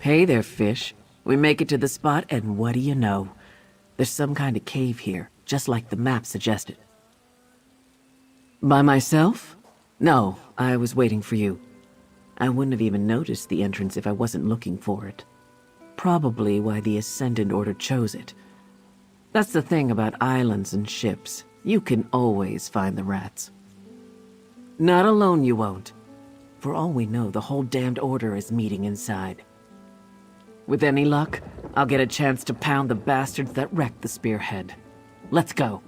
Hey there, fish. We make it to the spot, and what do you know? There's some kind of cave here, just like the map suggested. By myself? No, I was waiting for you. I wouldn't have even noticed the entrance if I wasn't looking for it. Probably why the Ascendant Order chose it. That's the thing about islands and ships. You can always find the rats. Not alone you won't. For all we know, the whole damned order is meeting inside. With any luck, I'll get a chance to pound the bastards that wrecked the spearhead. Let's go.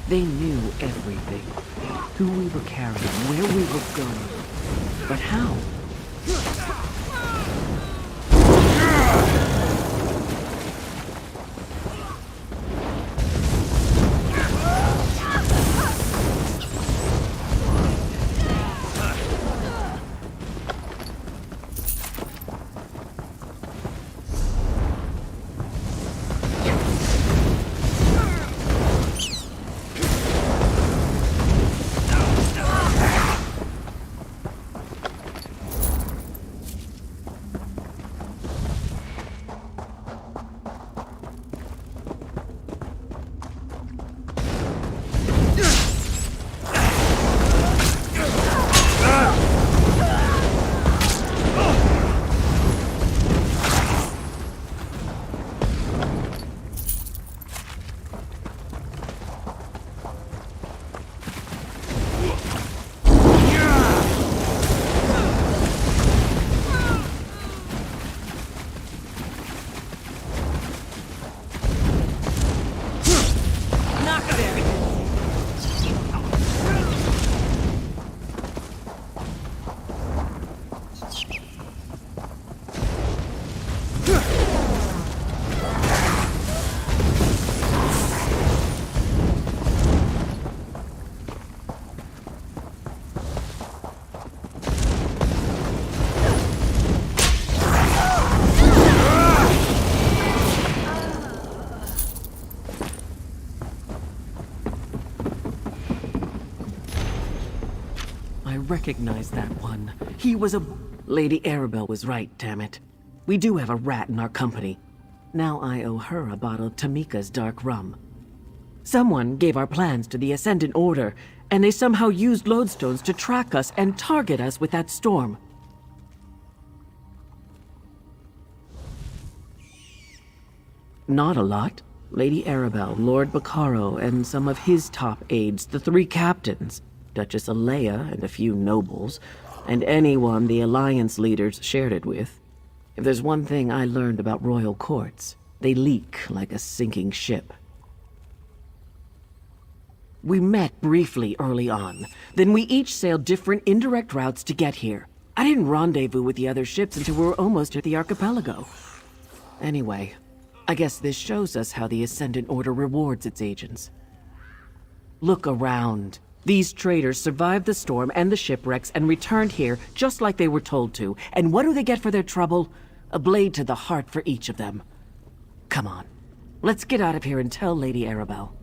They knew everything. Who we were carrying, where we were going. But how? Recognize that one. He was a... Lady Arabelle was right, damn it. We do have a rat in our company. Now I owe her a bottle of Tamika's dark rum. Someone gave our plans to the Ascendant Order, and they somehow used lodestones to track us and target us with that storm. Not a lot. Lady Arabelle, Lord Baccaro, and some of his top aides, the 3 captains. Duchess Alea and a few nobles, and anyone the Alliance leaders shared it with. If there's one thing I learned about royal courts, they leak like a sinking ship. We met briefly early on, then we each sailed different indirect routes to get here. I didn't rendezvous with the other ships until we were almost at the archipelago. Anyway, I guess this shows us how the Ascendant Order rewards its agents. Look around. These traders survived the storm and the shipwrecks and returned here just like they were told to. And what do they get for their trouble? A blade to the heart for each of them. Come on. Let's get out of here and tell Lady Arabelle.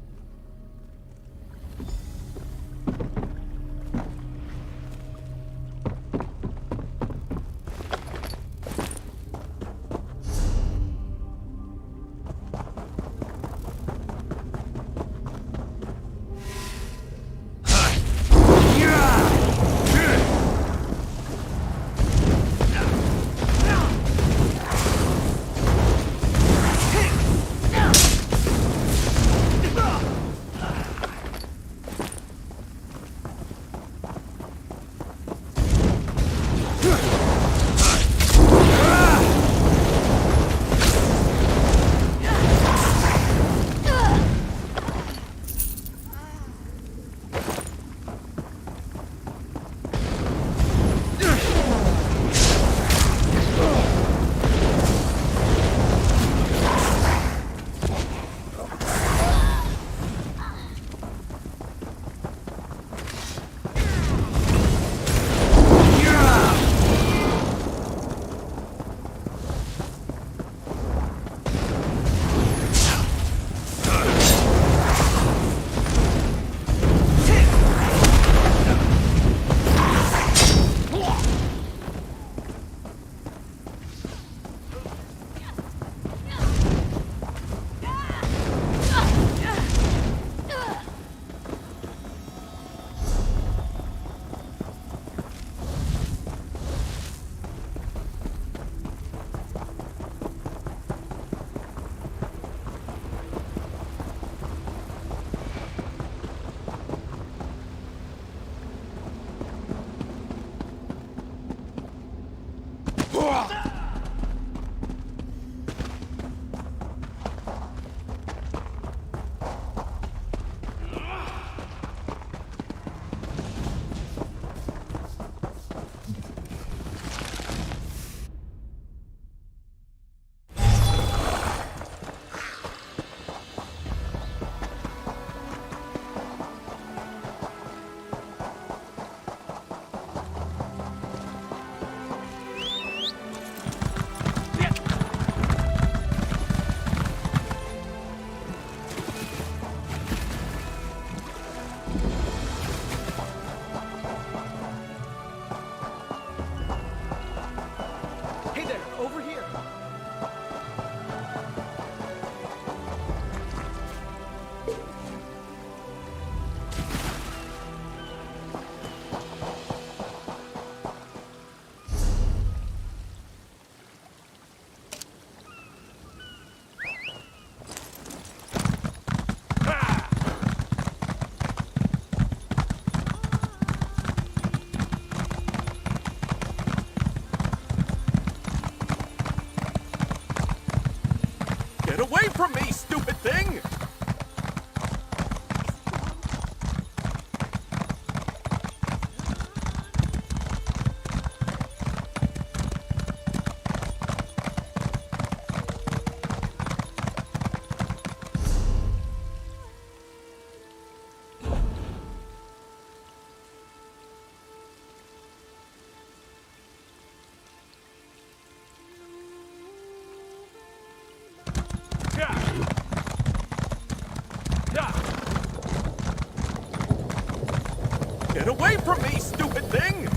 Get away from me, stupid thing!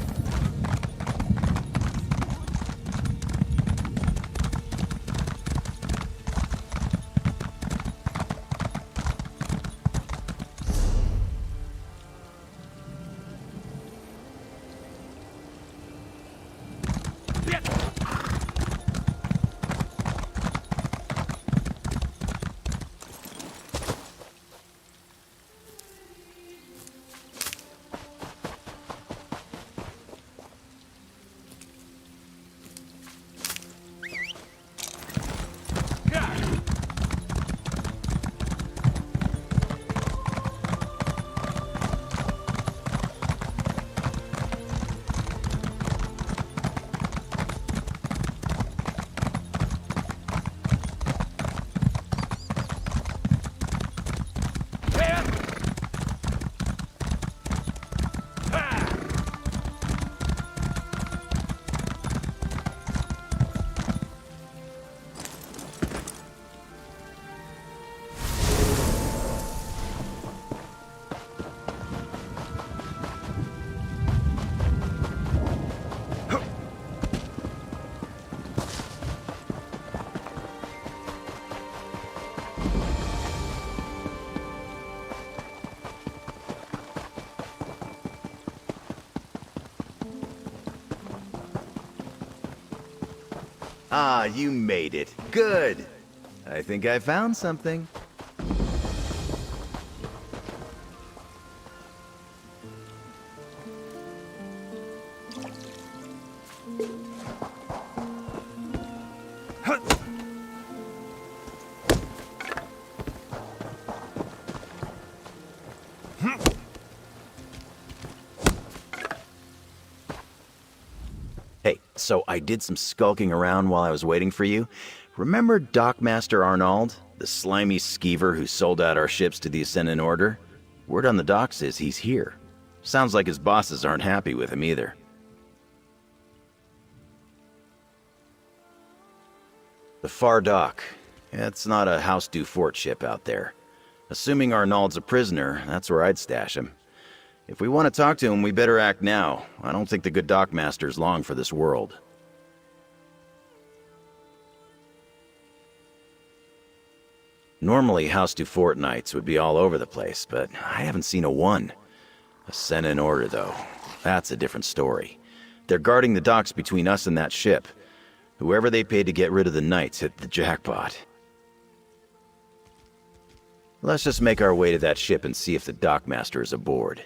Ah, you made it. Good. I think I found something. Hey, so I did some skulking around while I was waiting for you. Remember Dockmaster Arnold, the slimy skeever who sold out our ships to the Ascendant Order? Word on the docks is he's here. Sounds like his bosses aren't happy with him either. The Far Dock. It's not a House du Fort ship out there. Assuming Arnold's a prisoner, that's where I'd stash him. If we want to talk to him, we better act now. I don't think the good Dockmaster's long for this world. Normally, House du Fort Knights would be all over the place, but I haven't seen a one. Ascendant Order, though. That's a different story. They're guarding the docks between us and that ship. Whoever they paid to get rid of the Knights hit the jackpot. Let's just make our way to that ship and see if the Dockmaster is aboard.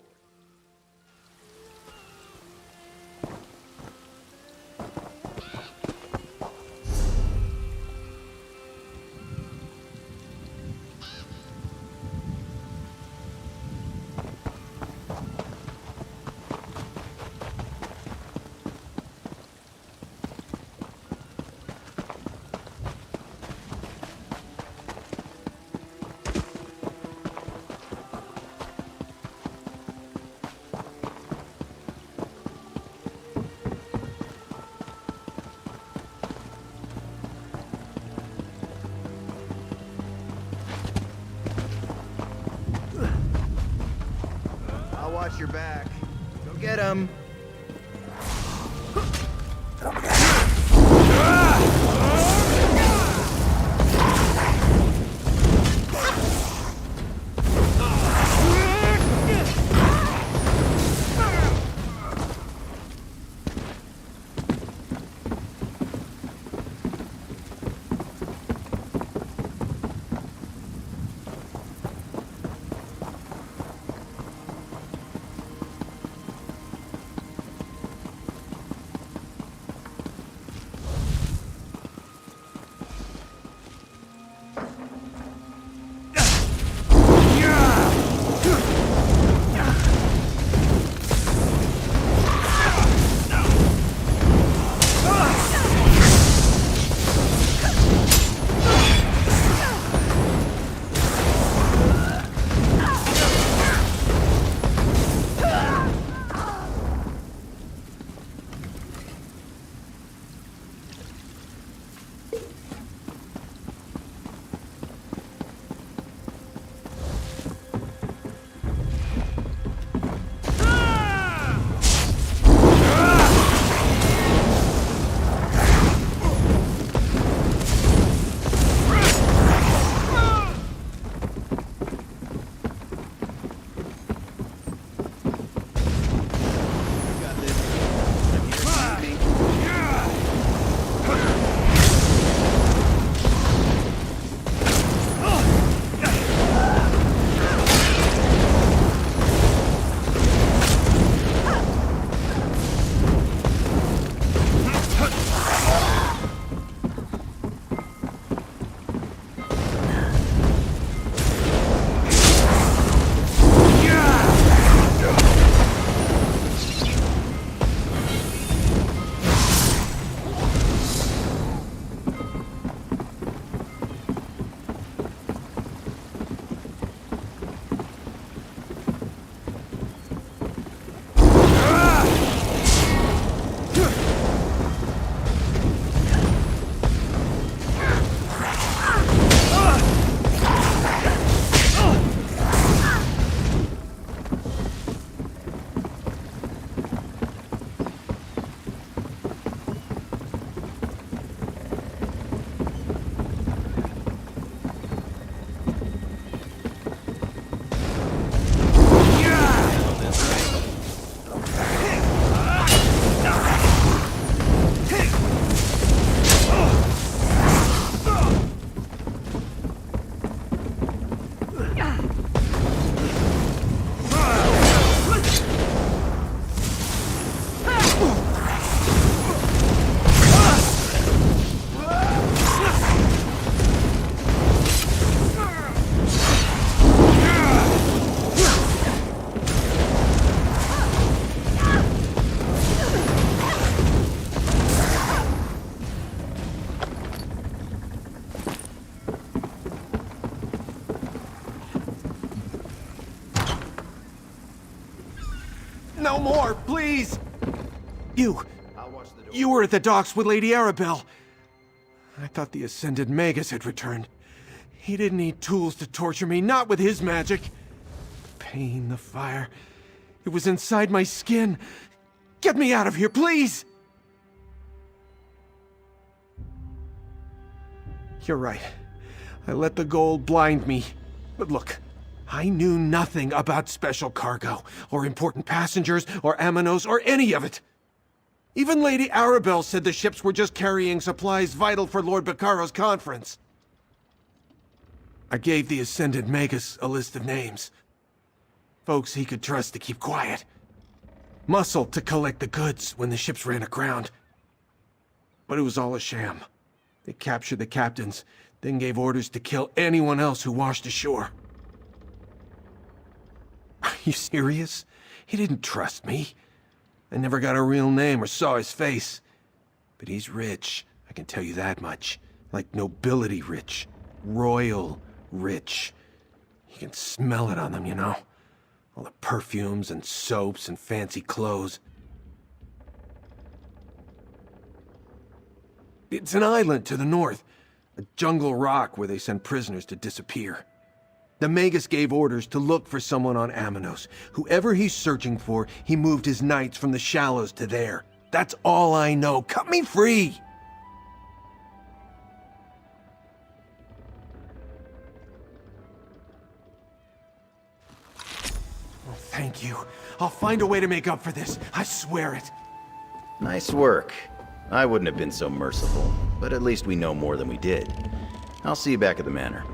Watch your back. Go get him. No more, please! You were at the docks with Lady Arabelle. I thought the Ascended Magus had returned. He didn't need tools to torture me, not with his magic. The pain, the fire. It was inside my skin. Get me out of here, please! You're right. I let the gold blind me. But look, I knew nothing about special cargo, or important passengers, or Aminos, or any of it. Even Lady Arabelle said the ships were just carrying supplies vital for Lord Baccaro's conference. I gave the Ascended Magus a list of names. Folks he could trust to keep quiet. Muscle to collect the goods when the ships ran aground. But it was all a sham. They captured the captains, then gave orders to kill anyone else who washed ashore. Are you serious? He didn't trust me. I never got a real name or saw his face. But he's rich, I can tell you that much. Like nobility rich. Royal rich. You can smell it on them, you know? All the perfumes and soaps and fancy clothes. It's an island to the north. A jungle rock where they send prisoners to disappear. The Magus gave orders to look for someone on Aminos. Whoever he's searching for, he moved his knights from the shallows to there. That's all I know. Cut me free! Oh, thank you. I'll find a way to make up for this. I swear it. Nice work. I wouldn't have been so merciful, but at least we know more than we did. I'll see you back at the manor.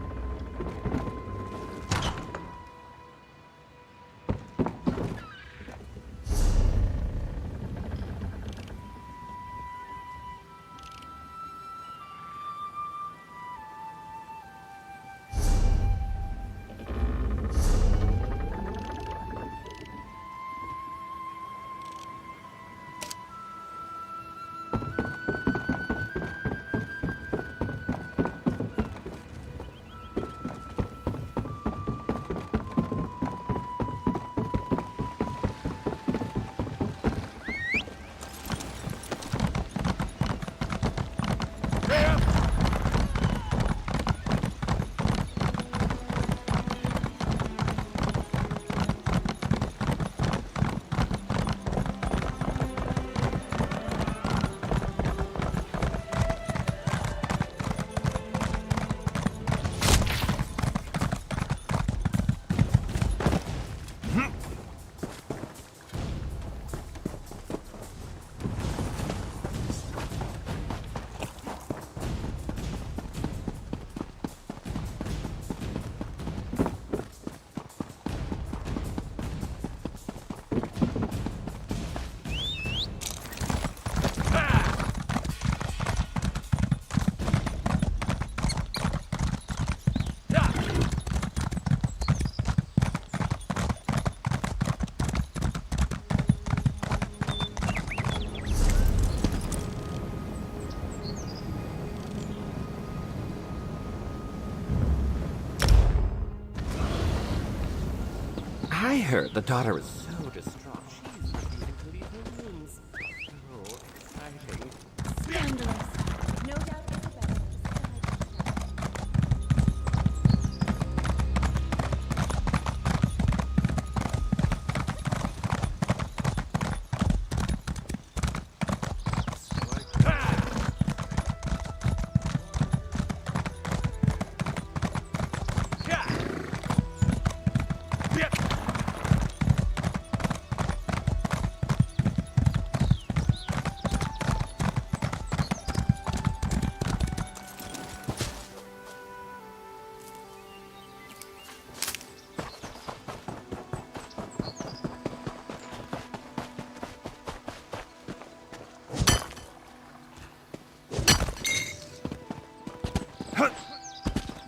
I heard the daughter is so distraught. She's refusing to leave her rooms. Oh, exciting. Scandalous. No doubt Isabella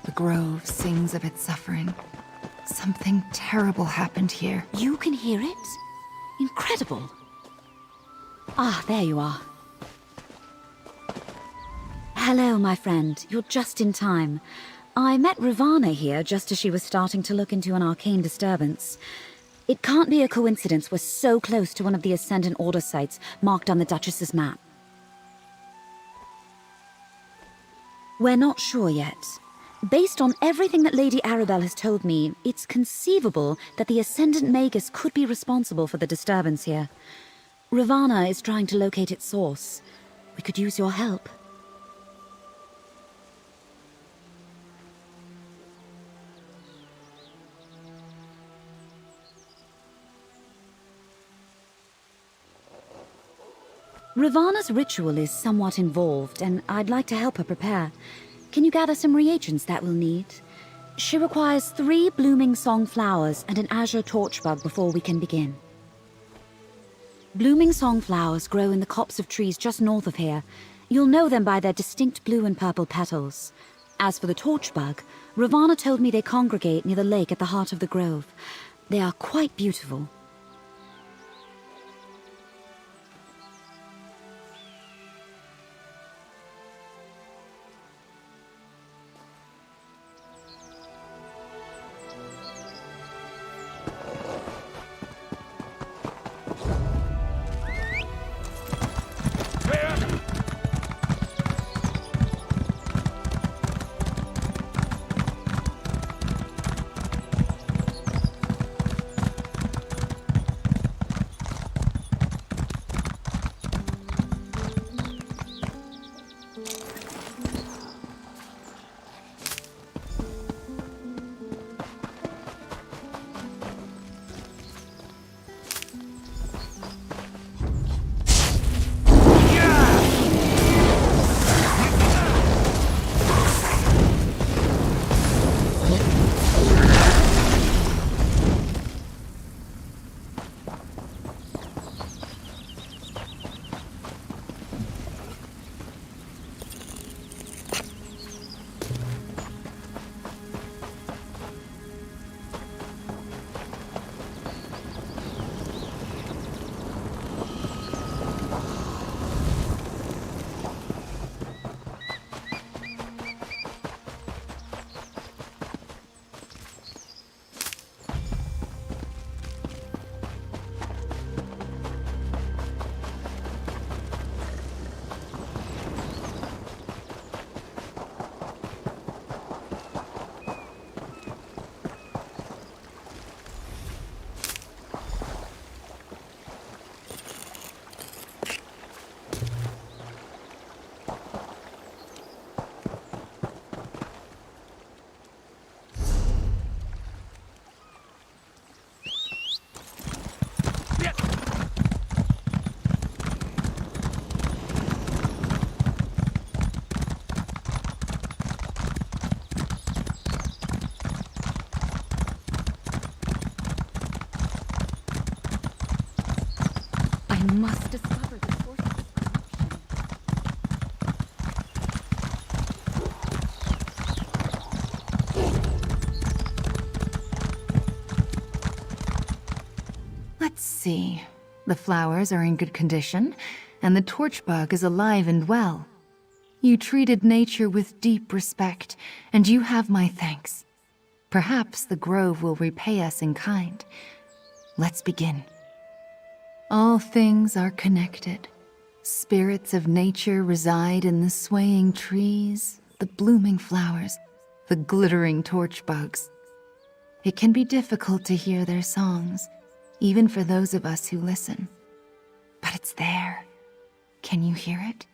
The grove sings of its suffering. Something terrible happened here. You can hear it? Incredible. Ah, there you are. Hello, my friend. You're just in time. I met Ravana here just as she was starting to look into an arcane disturbance. It can't be a coincidence we're so close to one of the Ascendant Order sites marked on the Duchess's map. We're not sure yet. Based on everything that Lady Arabelle has told me, it's conceivable that the Ascendant Magus could be responsible for the disturbance here. Ravana is trying to locate its source. We could use your help. Ravana's ritual is somewhat involved, and I'd like to help her prepare. Can you gather some reagents that we'll need? She requires 3 blooming song flowers and an azure torchbug before we can begin. Blooming song flowers grow in the copse of trees just north of here. You'll know them by their distinct blue and purple petals. As for the torchbug, Ravana told me they congregate near the lake at the heart of the grove. They are quite beautiful. I must discover the source of this corruption. Let's see. The flowers are in good condition, and the torchbug is alive and well. You treated nature with deep respect, and you have my thanks. Perhaps the grove will repay us in kind. Let's begin. All things are connected. Spirits of nature reside in the swaying trees, the blooming flowers, the glittering torchbugs. It can be difficult to hear their songs, even for those of us who listen. But it's there. Can you hear it?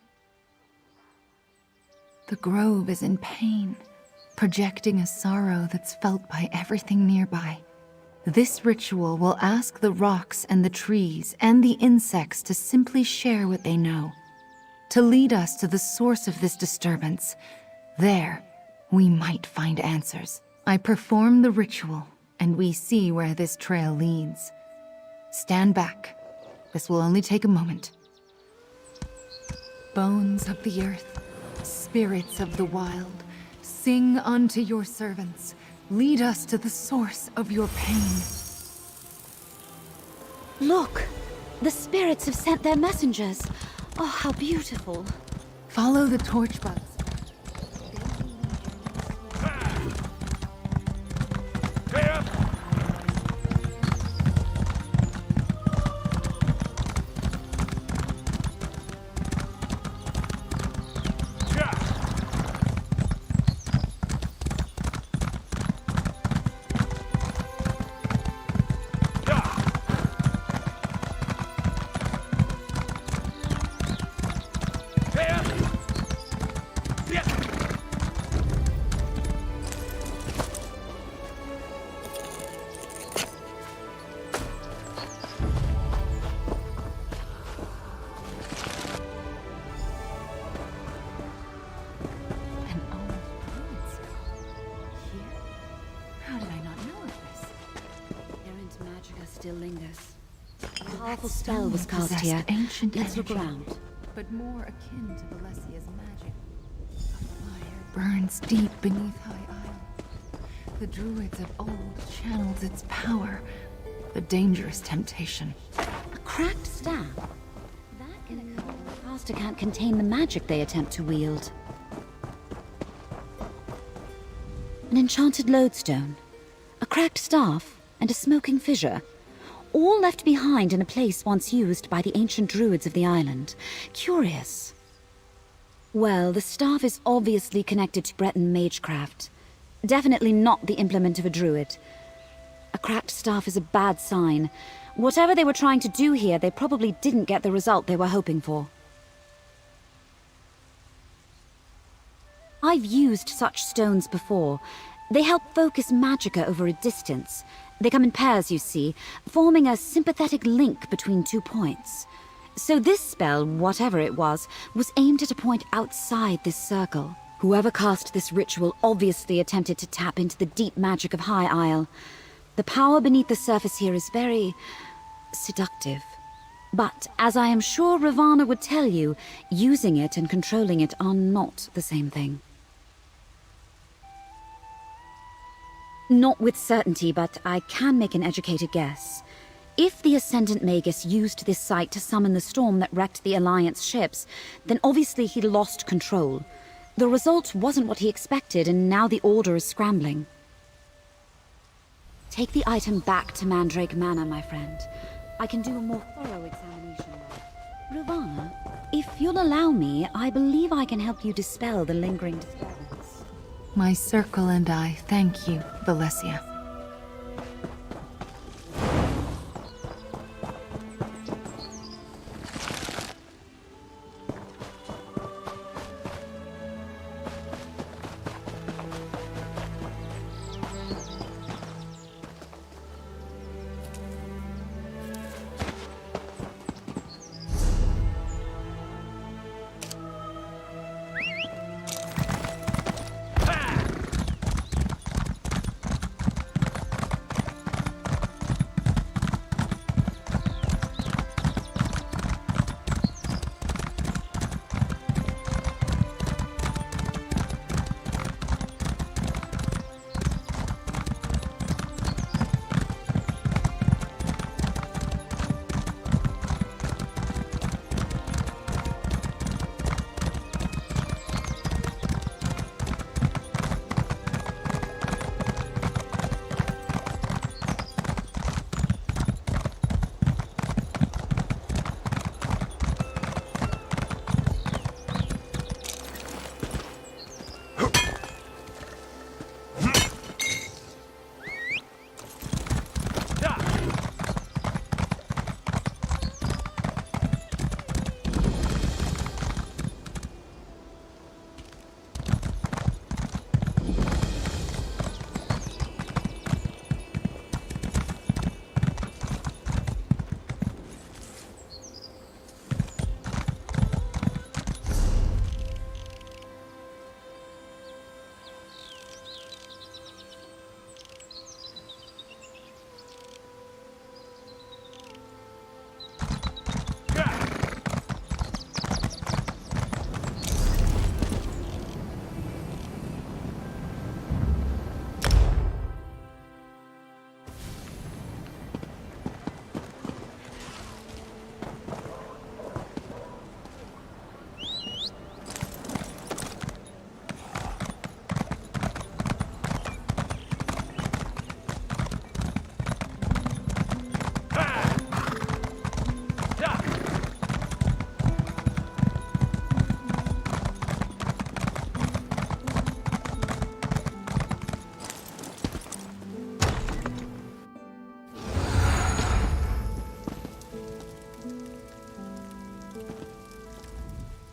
The grove is in pain, projecting a sorrow that's felt by everything nearby. This ritual will ask the rocks and the trees and the insects to simply share what they know, to lead us to the source of this disturbance. There, we might find answers. I perform the ritual, and we see where this trail leads. Stand back. This will only take a moment. Bones of the earth, spirits of the wild, sing unto your servants. Lead us to the source of your pain. Look! The spirits have sent their messengers. Oh, how beautiful. Follow the torchbugs. still lingers. A powerful spell was cast possessed here. ancient Let's look energy, around. but more akin to Valesia's magic. A fire burns deep beneath High Isle. The druids of old channeled its power. A dangerous temptation. A cracked staff? That can occur when the caster can't contain the magic they attempt to wield. An enchanted lodestone, a cracked staff, and a smoking fissure. All left behind in a place once used by the ancient druids of the island. Curious. Well, the staff is obviously connected to Breton magecraft. Definitely not the implement of a druid. A cracked staff is a bad sign. Whatever they were trying to do here, they probably didn't get the result they were hoping for. I've used such stones before. They help focus magicka over a distance. They come in pairs, you see, forming a sympathetic link between 2 points. So this spell, whatever it was aimed at a point outside this circle. Whoever cast this ritual obviously attempted to tap into the deep magic of High Isle. The power beneath the surface here is very seductive. But, as I am sure Ravana would tell you, using it and controlling it are not the same thing. Not with certainty, but I can make an educated guess. If the Ascendant Magus used this site to summon the storm that wrecked the Alliance ships, then obviously he lost control. The result wasn't what he expected, and now the Order is scrambling. Take the item back to Mandrake Manor, my friend. I can do a more thorough examination there. Ravana, if you'll allow me, I believe I can help you dispel the lingering disturbance. My circle and I thank you, Valesia.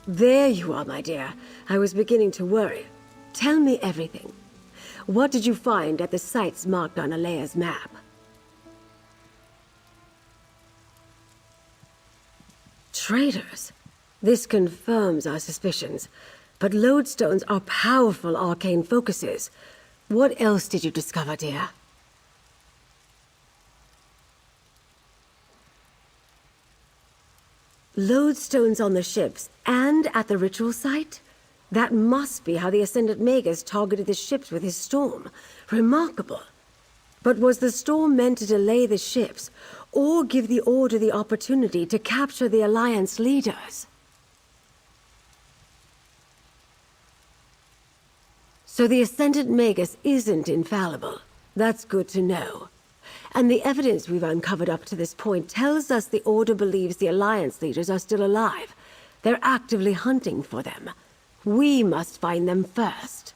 There you are, my dear. I was beginning to worry. Tell me everything. What did you find at the sites marked on Alea's map? Traitors? This confirms our suspicions. But lodestones are powerful arcane focuses. What else did you discover, dear? Lodestones on the ships and at the ritual site? That must be how the Ascendant Magus targeted the ships with his storm. Remarkable. But was the storm meant to delay the ships, or give the Order the opportunity to capture the Alliance leaders? So the Ascendant Magus isn't infallible. That's good to know. And the evidence we've uncovered up to this point tells us the Order believes the Alliance leaders are still alive. They're actively hunting for them. We must find them first.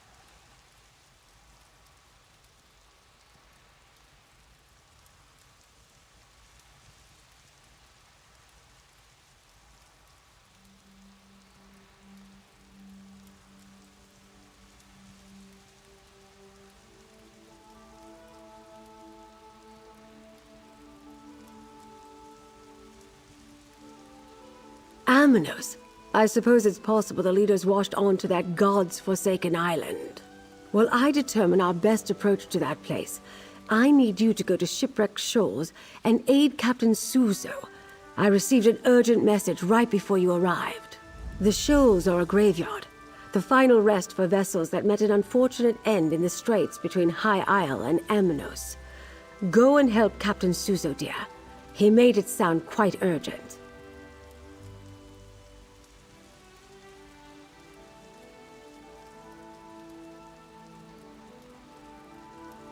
Amanos. I suppose it's possible the leaders washed on to that God's forsaken island. While I determine our best approach to that place, I need you to go to Shipwreck Shoals and aid Captain Suzo. I received an urgent message right before you arrived. The shoals are a graveyard, the final rest for vessels that met an unfortunate end in the straits between High Isle and Amanos. Go and help Captain Suzo, dear. He made it sound quite urgent.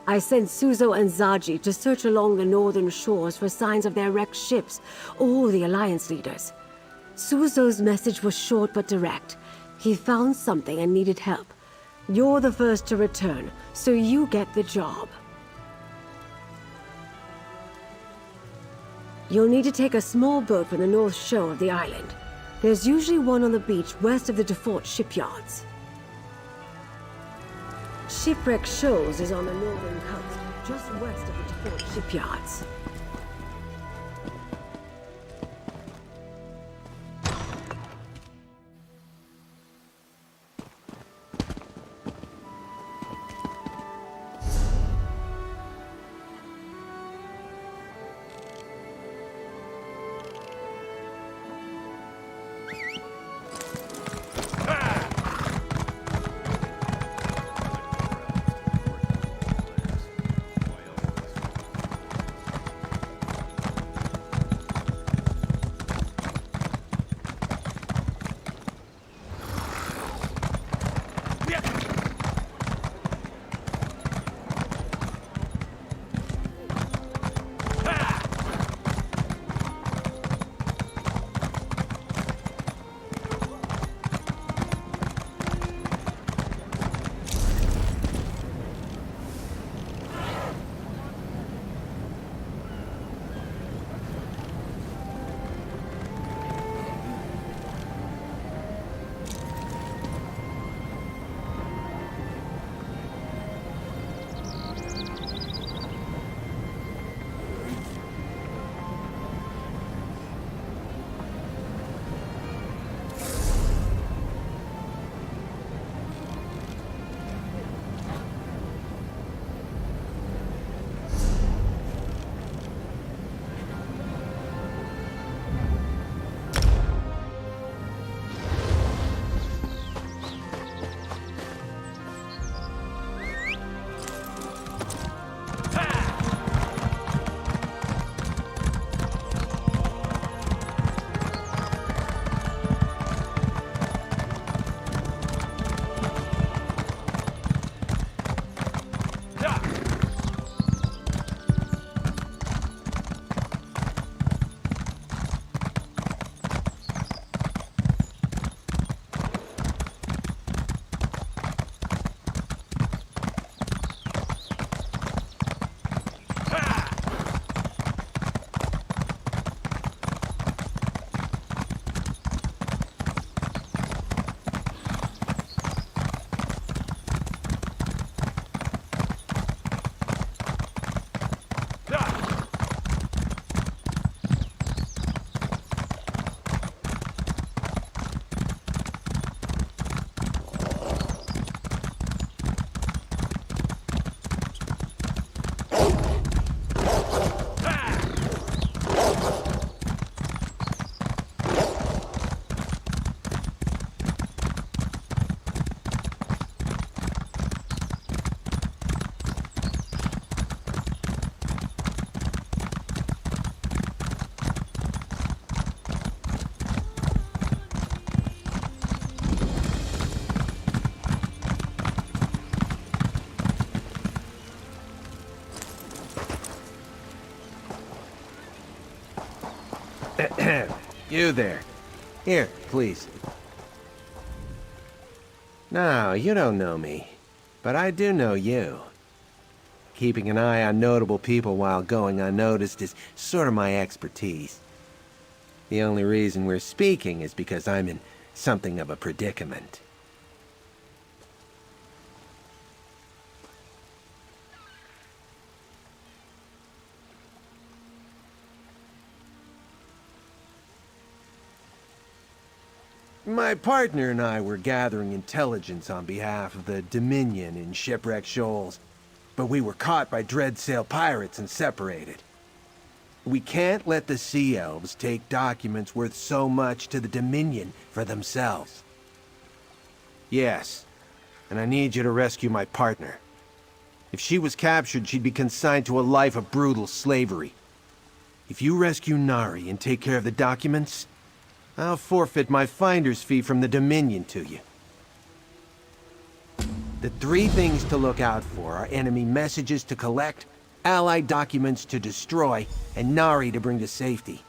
I sent Suzo and Zaji to search along the northern shores for signs of their wrecked ships or the Alliance leaders. Suzo's message was short but direct. He found something and needed help. You're the first to return, so you get the job. You'll need to take a small boat from the north shore of the island. There's usually one on the beach west of the default shipyards. Shipwreck Shoals is on the northern coast, just west of the default shipyards. You there. Here, please. No, you don't know me. But I do know you. Keeping an eye on notable people while going unnoticed is sort of my expertise. The only reason we're speaking is because I'm in something of a predicament. My partner and I were gathering intelligence on behalf of the Dominion in Shipwreck Shoals, but we were caught by Dreadsail pirates and separated. We can't let the Sea Elves take documents worth so much to the Dominion for themselves. Yes, and I need you to rescue my partner. If she was captured, she'd be consigned to a life of brutal slavery. If you rescue Nari and take care of the documents, I'll forfeit my finder's fee from the Dominion to you. The 3 things to look out for are enemy messages to collect, Allied documents to destroy, and Nari to bring to safety.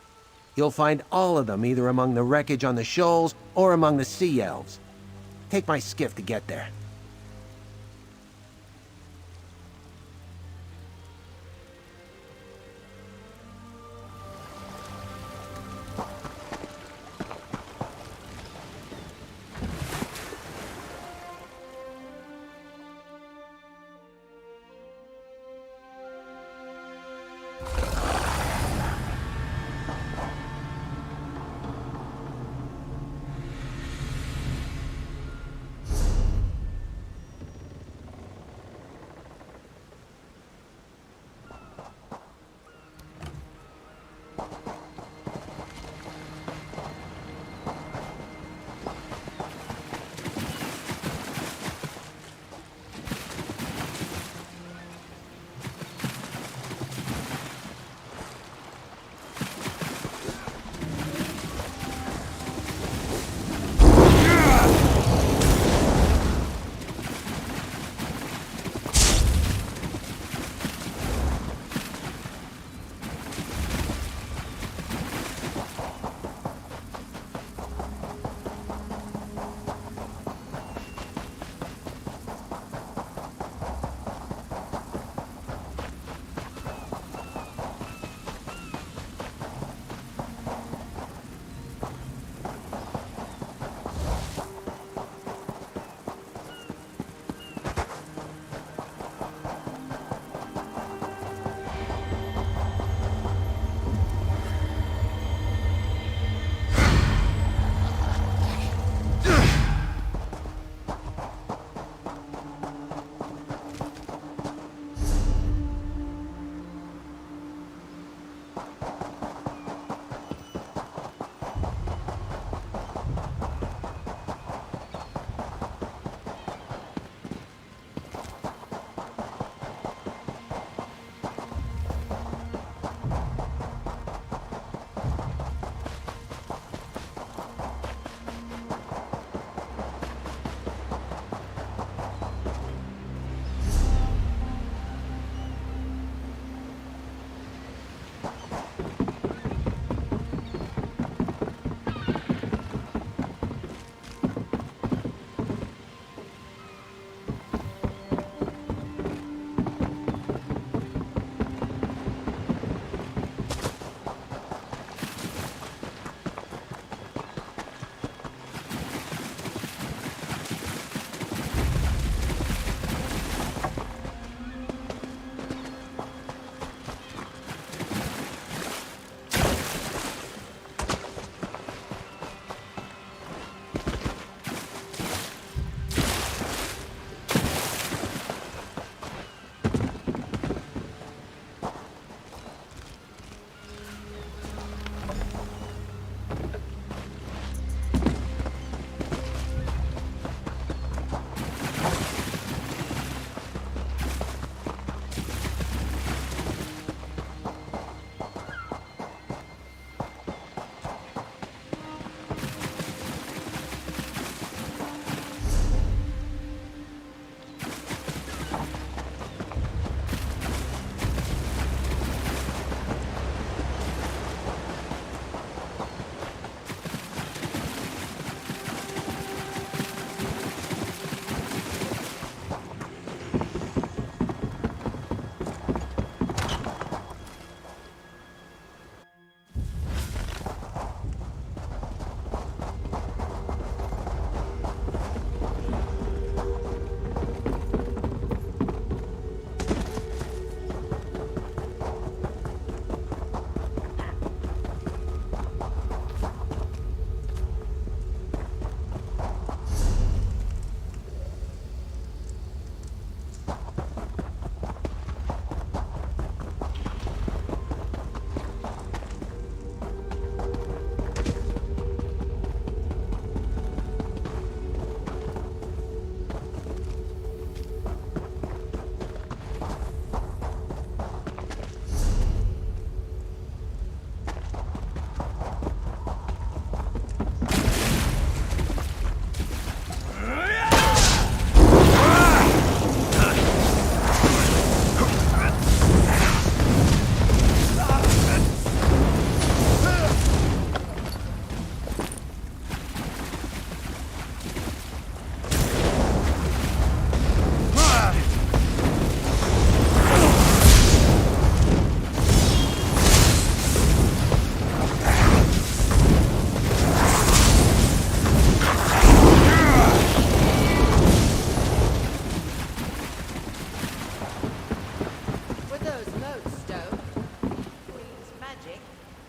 You'll find all of them either among the wreckage on the shoals or among the Sea Elves. Take my skiff to get there.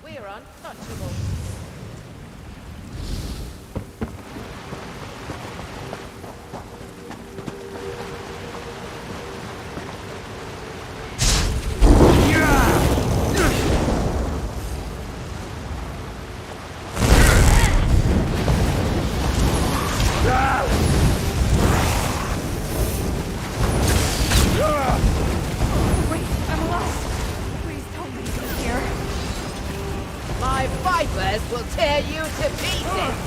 We're untouchable. Wait, I'm lost. Please don't leave me here. My vipers will tear you to pieces!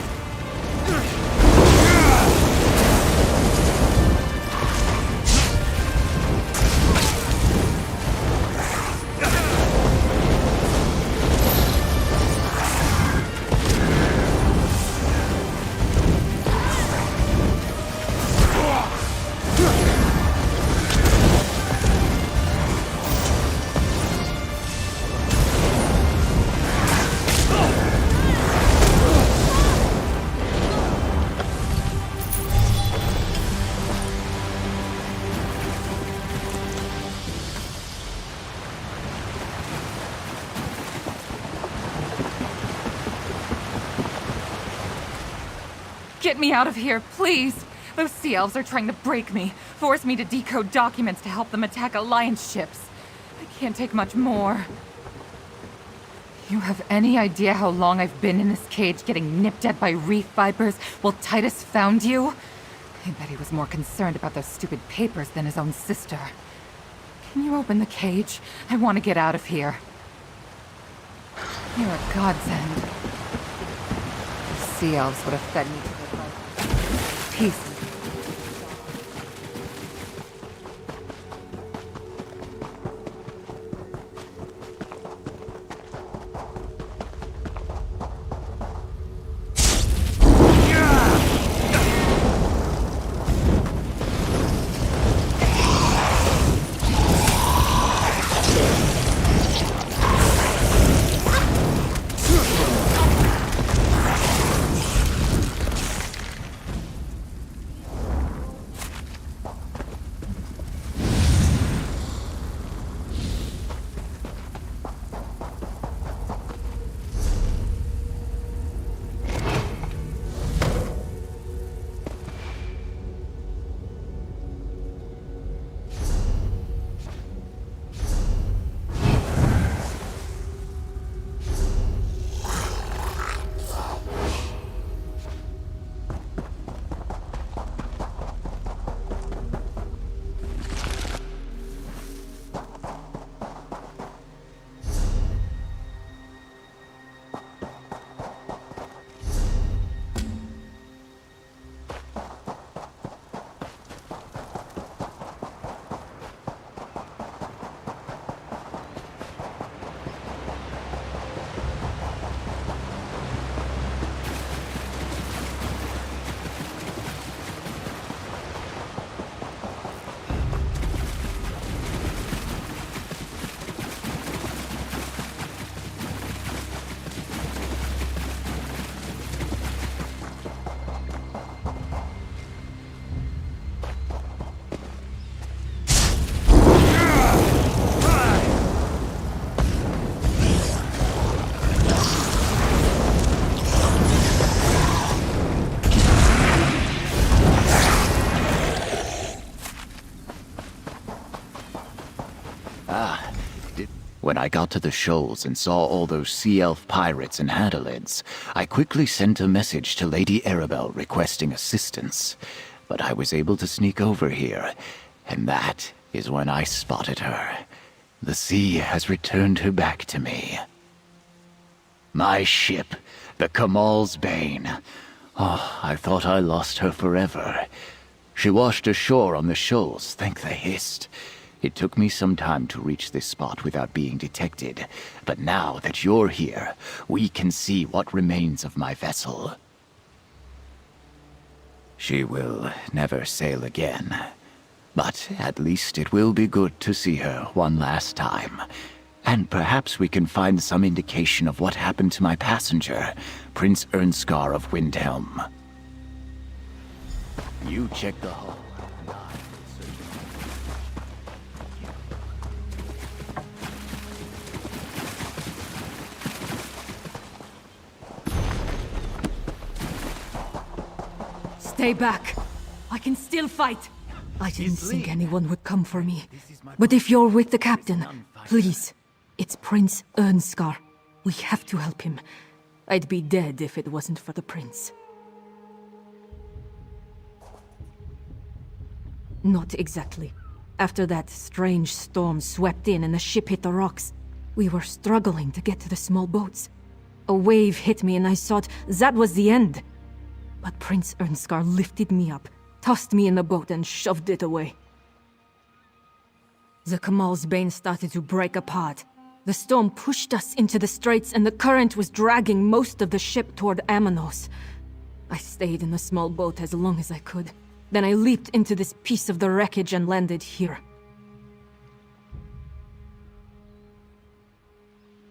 Get me out of here, please! Those sea elves are trying to break me, force me to decode documents to help them attack Alliance ships. I can't take much more. You have any idea how long I've been in this cage getting nipped at by reef vipers while Titus found you? I bet he was more concerned about those stupid papers than his own sister. Can you open the cage? I want to get out of here. You're a godsend. The sea elves would have fed me to their vipers. Peace. When I got to the shoals and saw all those sea elf pirates and handalids, I quickly sent a message to Lady Arabelle requesting assistance. But I was able to sneak over here, and that is when I spotted her. The sea has returned her back to me. My ship, the Kamal's Bane. Oh, I thought I lost her forever. She washed ashore on the shoals, thank the Hist. It took me some time to reach this spot without being detected, but now that you're here, we can see what remains of my vessel. She will never sail again, but at least it will be good to see her one last time. And perhaps we can find some indication of what happened to my passenger, Prince Ernskar of Windhelm. You check the hull. Stay back. I can still fight. I didn't think anyone would come for me. But if you're with the captain, please. It's Prince Ernskar. We have to help him. I'd be dead if it wasn't for the prince. Not exactly. After that strange storm swept in and the ship hit the rocks, we were struggling to get to the small boats. A wave hit me and I thought that was the end. But Prince Ernskar lifted me up, tossed me in the boat and shoved it away. The Kamal's Bane started to break apart. The storm pushed us into the straits and the current was dragging most of the ship toward Amanos. I stayed in the small boat as long as I could. Then I leaped into this piece of the wreckage and landed here.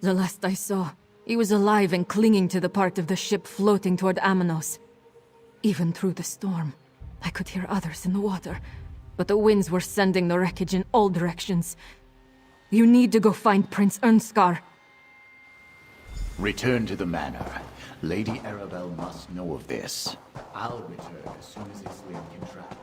The last I saw, he was alive and clinging to the part of the ship floating toward Amanos. Even through the storm, I could hear others in the water, but the winds were sending the wreckage in all directions. You need to go find Prince Ernskar. Return to the manor. Lady Arabelle must know of this. I'll return as soon as this link can travel.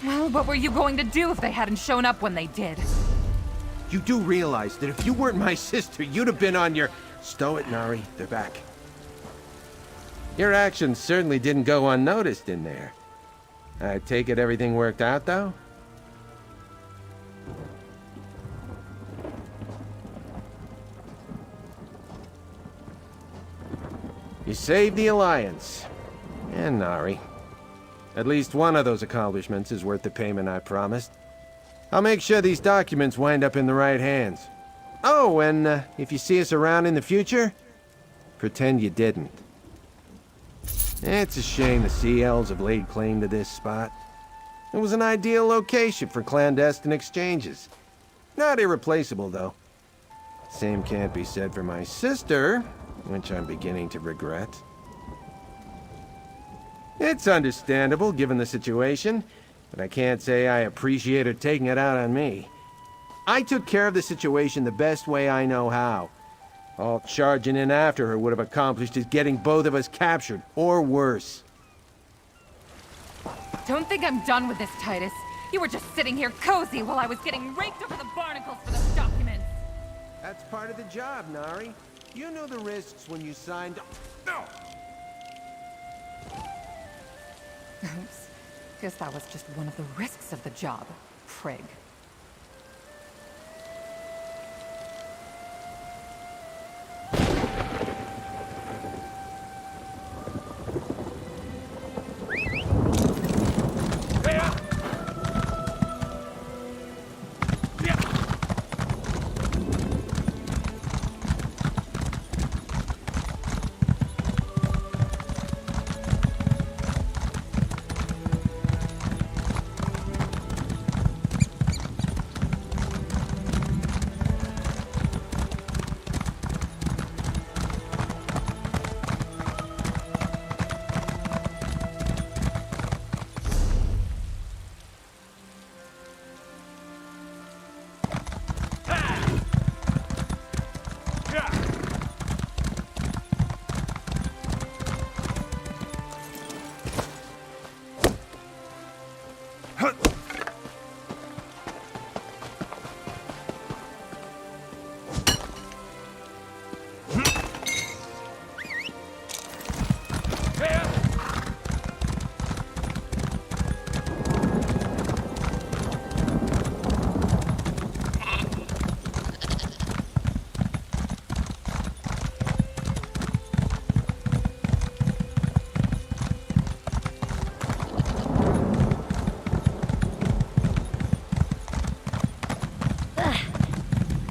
Well, what were you going to do if they hadn't shown up when they did? You do realize that if you weren't my sister, you'd have been on your... Stow it, Nari. They're back. Your actions certainly didn't go unnoticed in there. I take it everything worked out, though? You saved the Alliance. And Nari. At least one of those accomplishments is worth the payment I promised. I'll make sure these documents wind up in the right hands. Oh, and if you see us around in the future, pretend you didn't. It's a shame the Sea Elves have laid claim to this spot. It was an ideal location for clandestine exchanges. Not irreplaceable, though. Same can't be said for my sister, which I'm beginning to regret. It's understandable, given the situation, but I can't say I appreciate her taking it out on me. I took care of the situation the best way I know how. All charging in after her would have accomplished is getting both of us captured, or worse. Don't think I'm done with this, Titus. You were just sitting here cozy while I was getting raked over the barnacles for those documents. That's part of the job, Nari. You knew the risks when you signed... No! Oops. Guess that was just one of the risks of the job, prig.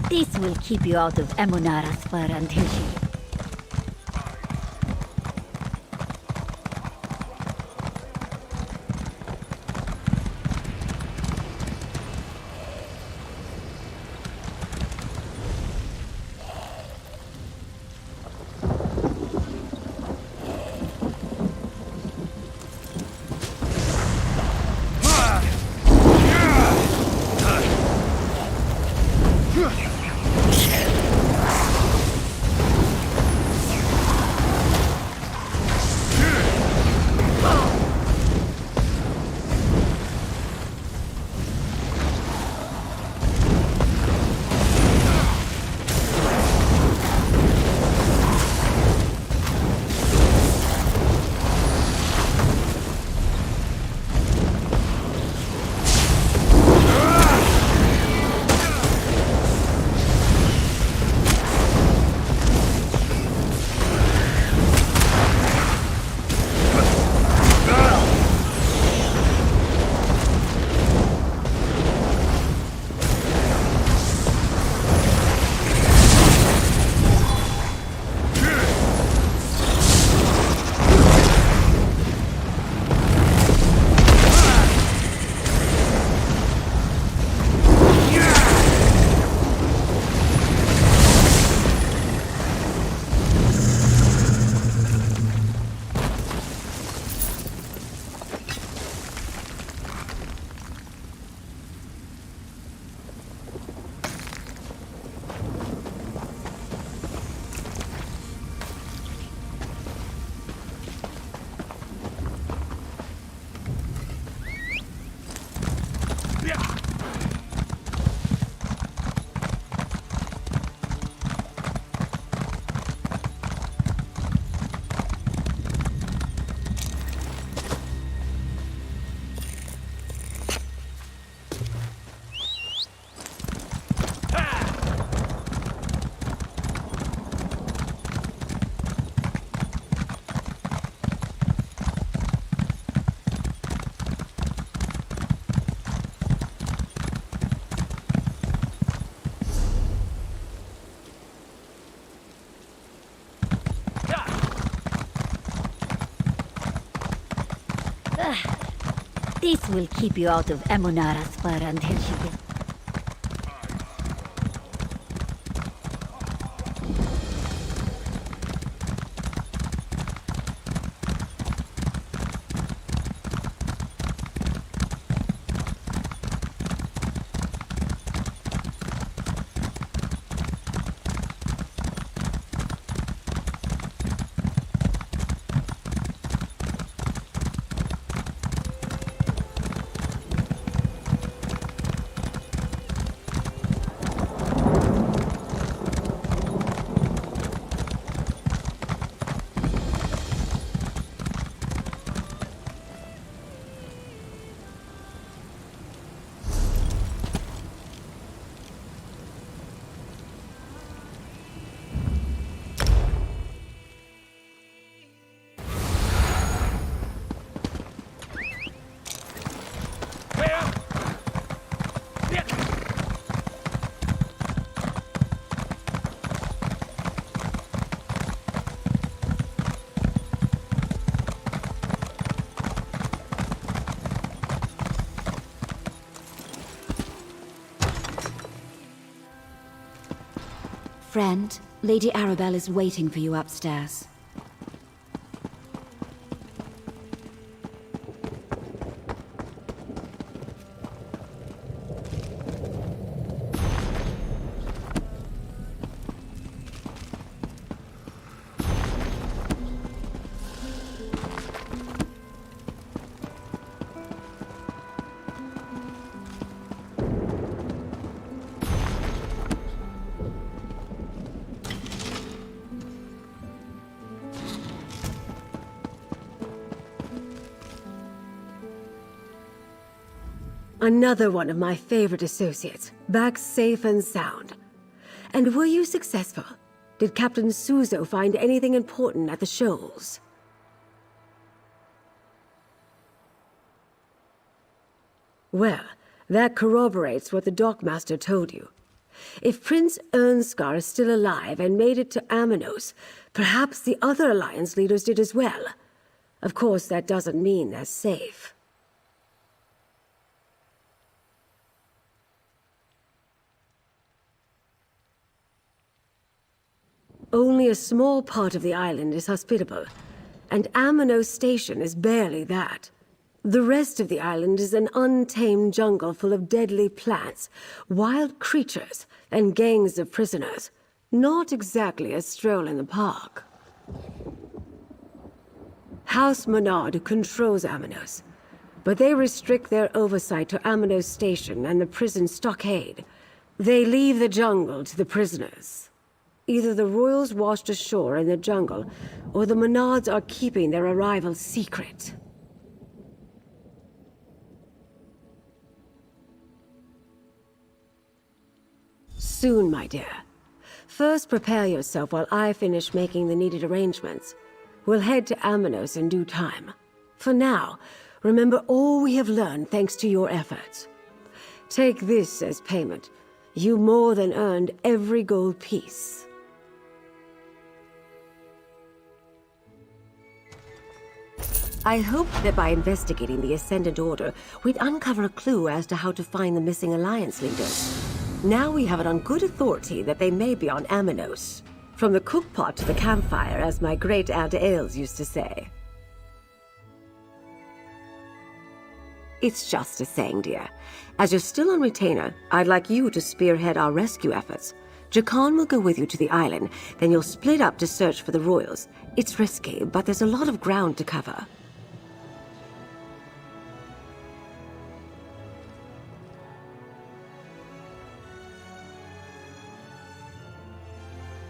This will keep you out of Emunara's fur until she... This will keep you out of Emunara's fire until she gets... Friend, Lady Arabelle is waiting for you upstairs. Another one of my favorite associates, back safe and sound. And were you successful? Did Captain Suzo find anything important at the shoals? Well, that corroborates what the dockmaster told you. If Prince Ernskar is still alive and made it to Amanos, perhaps the other Alliance leaders did as well. Of course, that doesn't mean they're safe. Only a small part of the island is hospitable, and Amanos Station is barely that. The rest of the island is an untamed jungle full of deadly plants, wild creatures, and gangs of prisoners. Not exactly a stroll in the park. House Menard controls Amanos, but they restrict their oversight to Amanos Station and the prison stockade. They leave the jungle to the prisoners. Either the royals washed ashore in the jungle, or the Menards are keeping their arrival secret. Soon, my dear. First, prepare yourself while I finish making the needed arrangements. We'll head to Amanos in due time. For now, remember all we have learned thanks to your efforts. Take this as payment. You more than earned every gold piece. I hoped that by investigating the Ascendant Order, we'd uncover a clue as to how to find the missing Alliance leaders. Now we have it on good authority that they may be on Amanos. From the cookpot to the campfire, as my great-aunt Ailes used to say. It's just a saying, dear. As you're still on retainer, I'd like you to spearhead our rescue efforts. Jakan will go with you to the island, then you'll split up to search for the royals. It's risky, but there's a lot of ground to cover.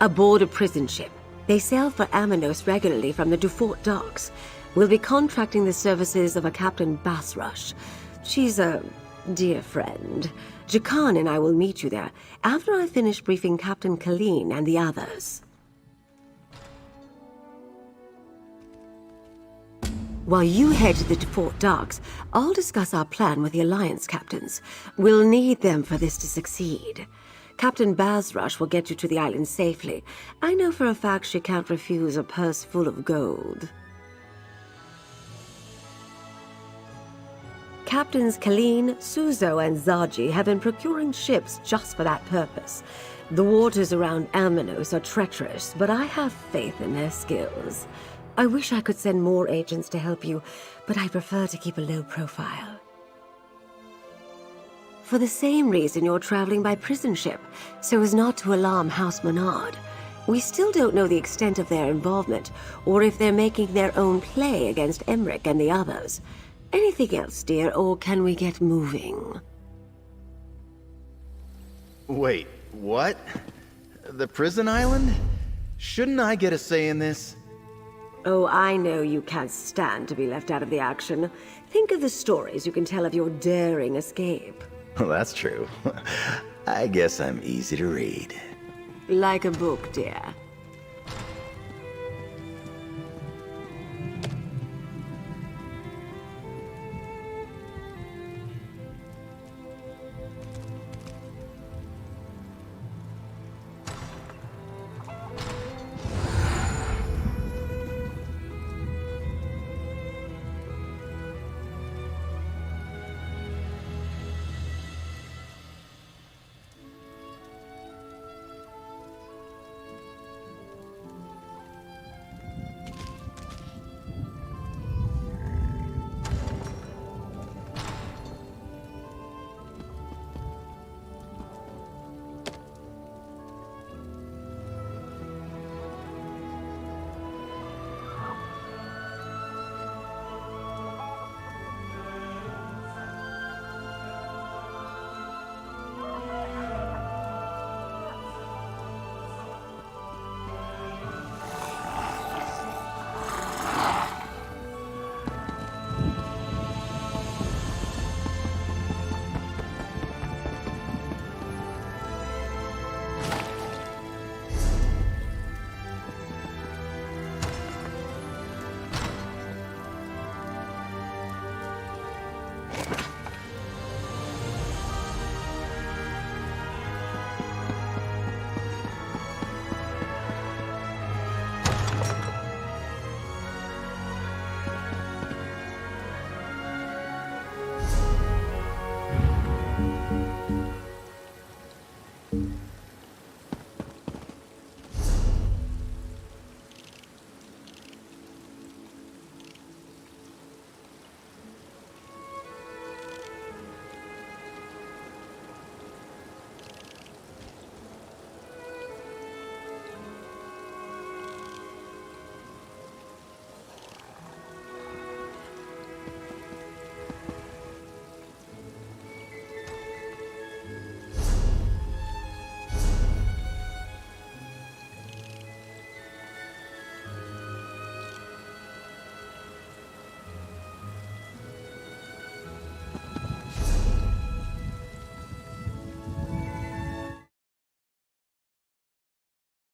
Aboard a prison ship. They sail for Amanos regularly from the Dufort docks. We'll be contracting the services of a Captain Basrush. She's a dear friend. Jakan and I will meet you there after I finish briefing Captain Colleen and the others. While you head to the Dufort docks, I'll discuss our plan with the Alliance captains. We'll need them for this to succeed. Captain Basrush will get you to the island safely. I know for a fact she can't refuse a purse full of gold. Captains Kalin, Suzo, and Zaji have been procuring ships just for that purpose. The waters around Amanos are treacherous, but I have faith in their skills. I wish I could send more agents to help you, but I prefer to keep a low profile. For the same reason you're traveling by prison ship, so as not to alarm House Menard. We still don't know the extent of their involvement, or if they're making their own play against Emmerich and the others. Anything else, dear, or can we get moving? Wait, what? The prison island? Shouldn't I get a say in this? Oh, I know you can't stand to be left out of the action. Think of the stories you can tell of your daring escape. Well, that's true. I guess I'm easy to read. Like a book, dear.